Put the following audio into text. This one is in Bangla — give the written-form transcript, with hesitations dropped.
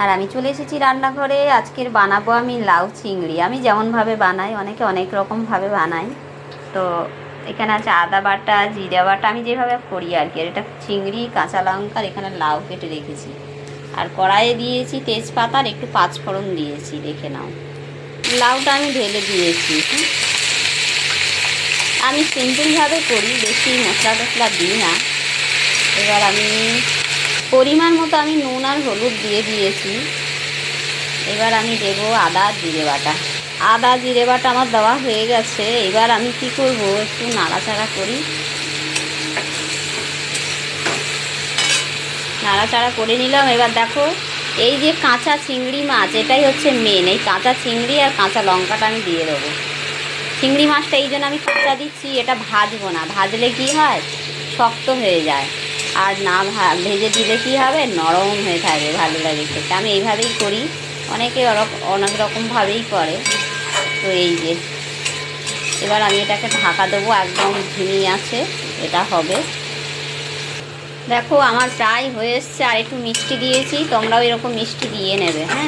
আর আমি চলে এসেছি রান্নাঘরে। আজকের বানাবো আমি লাউ চিংড়ি। আমি যেমনভাবে বানাই, অনেকে অনেক রকমভাবে বানাই। তো এখানে আছে আদা বাটা, জিরা বাটা, আমি যেভাবে করি আর কি। আর এটা চিংড়ি, কাঁচা লঙ্কা, আর এখানে লাউ কেটে রেখেছি। আর কড়াইয়ে দিয়েছি তেজপাতা আর একটু পাঁচফোড়ন দিয়েছি, দেখে নাও। লাউটা আমি ঢেলে দিয়েছি। আমি সিম্পলভাবে করি, বেশি মশলা টশলা দিই না। এবার আমি পরিমাণ মতো আমি নুন আর হলুদ দিয়ে দিয়েছি। এবার আমি দেবো আদা জিরে বাটা। আদা জিরে বাটা আমার দেওয়া হয়ে গেছে। এবার আমি কি করব, একটু নাড়াচাড়া করি। নাড়াচাড়া করে নিলাম। এবার দেখো, এই যে কাঁচা চিংড়ি মাছ, এটাই হচ্ছে মেন। এই কাঁচা চিংড়ি আর কাঁচা লঙ্কাটা আমি দিয়ে দেবো। চিংড়ি মাছটা এই জন্য আমি কাঁচা দিচ্ছি, এটা ভাজবো না। ভাজলে কি হয়, শক্ত হয়ে যায়। আর না ভেজে দিলে কি হবে, নরম হয়ে থাকবে, ভালো লাগে খেতে। আমি এইভাবেই করি, অনেকে অনেক রকমভাবেই করে। তো এই যে এবার আমি এটাকে ঢাকা দেবো, একদম ধিমি আছে এটা হবে। দেখো আমার প্রায় হয়ে এসছে। আর একটু মিষ্টি দিয়েছি, তোমরাও এরকম মিষ্টি দিয়ে নেবে, হ্যাঁ।